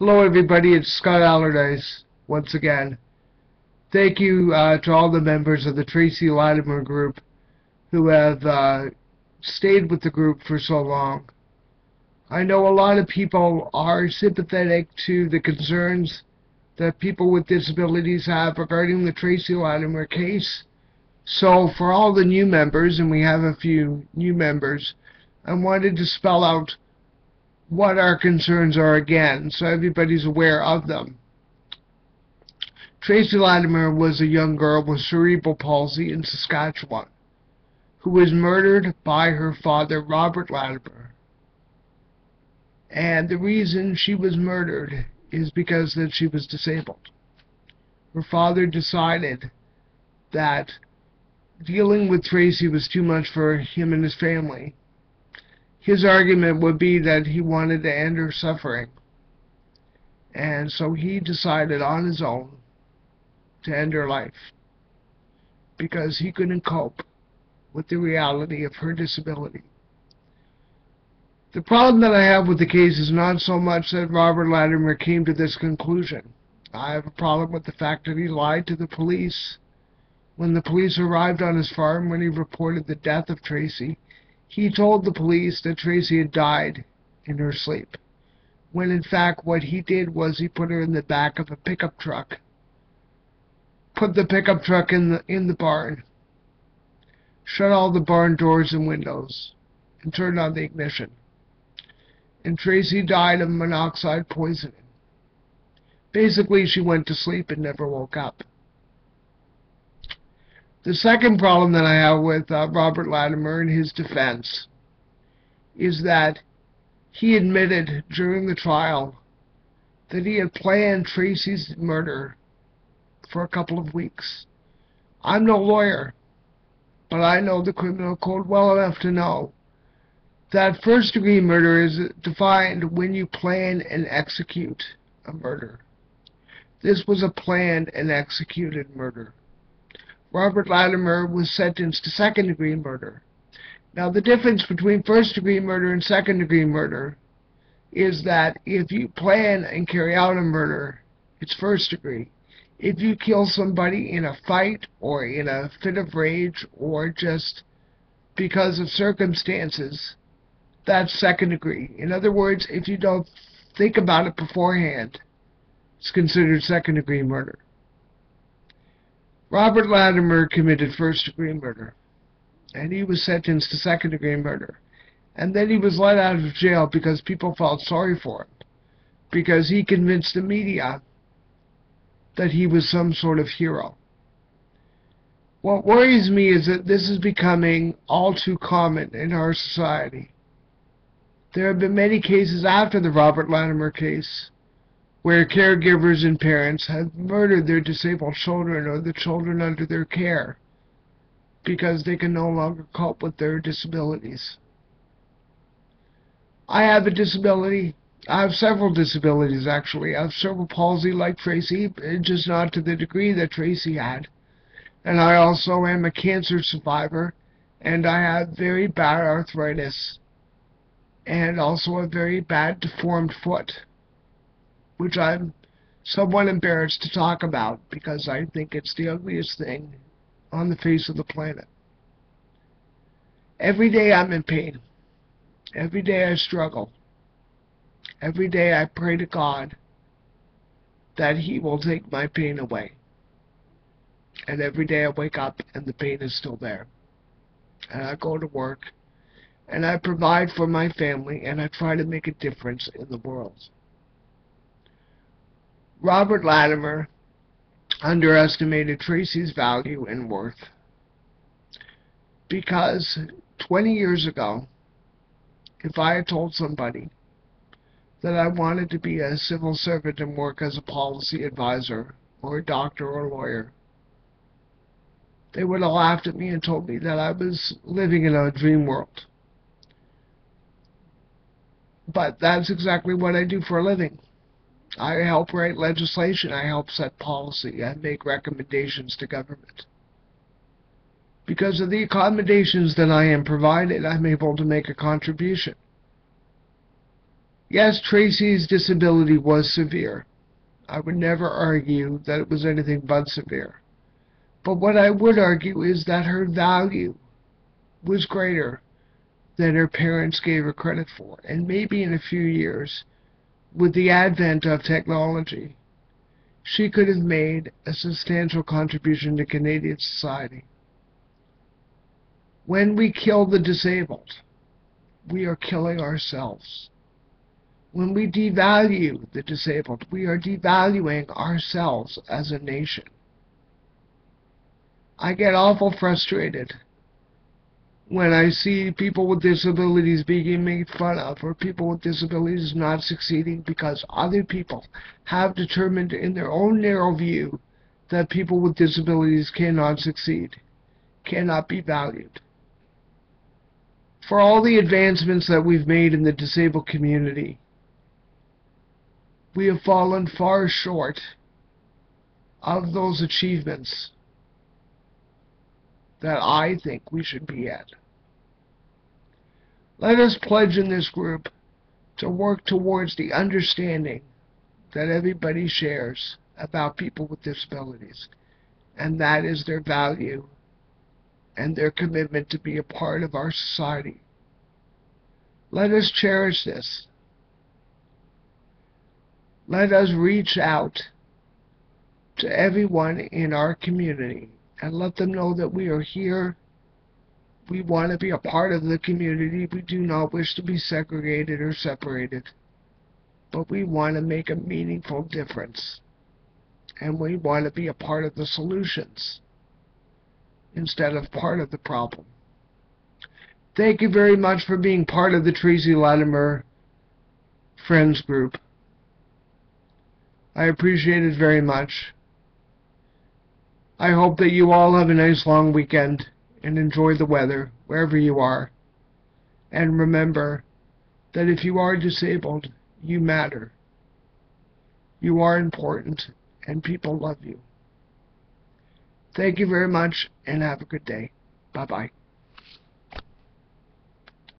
Hello everybody, it's Scott Allardyce once again. Thank you to all the members of the Tracy Latimer group who have stayed with the group for so long. I know a lot of people are sympathetic to the concerns that people with disabilities have regarding the Tracy Latimer case. So for all the new members, and we have a few new members, I wanted to spell out what our concerns are again, so everybody's aware of them. Tracy Latimer was a young girl with cerebral palsy in Saskatchewan who was murdered by her father, Robert Latimer. And the reason she was murdered is because that she was disabled. Her father decided that dealing with Tracy was too much for him and his family. His argument would be that he wanted to end her suffering. And so he decided on his own to end her life because he couldn't cope with the reality of her disability. The problem that I have with the case is not so much that Robert Latimer came to this conclusion. I have a problem with the fact that he lied to the police. When the police arrived on his farm when he reported the death of Tracy, he told the police that Tracy had died in her sleep, when in fact what he did was he put her in the back of a pickup truck, put the pickup truck in the barn, shut all the barn doors and windows, and turned on the ignition. And Tracy died of monoxide poisoning. Basically, she went to sleep and never woke up. The second problem that I have with Robert Latimer in his defense is that he admitted during the trial that he had planned Tracy's murder for a couple of weeks. I'm no lawyer, but I know the criminal code well enough to know that first-degree murder is defined when you plan and execute a murder. This was a planned and executed murder. Robert Latimer was sentenced to second-degree murder. Now, the difference between first-degree murder and second-degree murder is that if you plan and carry out a murder, it's first-degree. If you kill somebody in a fight or in a fit of rage or just because of circumstances, that's second-degree. In other words, if you don't think about it beforehand, it's considered second-degree murder. Robert Latimer committed first-degree murder, and he was sentenced to second-degree murder. And then he was let out of jail because people felt sorry for him, because he convinced the media that he was some sort of hero. What worries me is that this is becoming all too common in our society. There have been many cases after the Robert Latimer case where caregivers and parents have murdered their disabled children or the children under their care because they can no longer cope with their disabilities. I have a disability. I have several disabilities, actually. I have cerebral palsy like Tracy, just not to the degree that Tracy had. And I also am a cancer survivor, and I have very bad arthritis, and also a very bad deformed foot, which I'm somewhat embarrassed to talk about because I think it's the ugliest thing on the face of the planet. Every day I'm in pain. Every day I struggle. Every day I pray to God that He will take my pain away. And every day I wake up and the pain is still there. And I go to work and I provide for my family and I try to make a difference in the world. Robert Latimer underestimated Tracy's value and worth because 20 years ago, if I had told somebody that I wanted to be a civil servant and work as a policy advisor or a doctor or a lawyer, they would have laughed at me and told me that I was living in a dream world. But that's exactly what I do for a living. I help write legislation, I help set policy, I make recommendations to government. Because of the accommodations that I am provided, I'm able to make a contribution. Yes, Tracy's disability was severe. I would never argue that it was anything but severe. But what I would argue is that her value was greater than her parents gave her credit for. And maybe in a few years, with the advent of technology, she could have made a substantial contribution to Canadian society. When we kill the disabled, we are killing ourselves. When we devalue the disabled, we are devaluing ourselves as a nation. I get awful frustrated when I see people with disabilities being made fun of, or people with disabilities not succeeding because other people have determined in their own narrow view that people with disabilities cannot succeed, cannot be valued. For all the advancements that we've made in the disabled community, we have fallen far short of those achievements that I think we should be at. Let us pledge in this group to work towards the understanding that everybody shares about people with disabilities, and that is their value and their commitment to be a part of our society. Let us cherish this. Let us reach out to everyone in our community and let them know that we are here. We want to be a part of the community. We do not wish to be segregated or separated, but we want to make a meaningful difference. And we want to be a part of the solutions instead of part of the problem. Thank you very much for being part of the Tracy Latimer Friends Group. I appreciate it very much. I hope that you all have a nice long weekend and enjoy the weather wherever you are. And remember that if you are disabled, you matter. You are important, and people love you. Thank you very much, and have a good day. Bye-bye.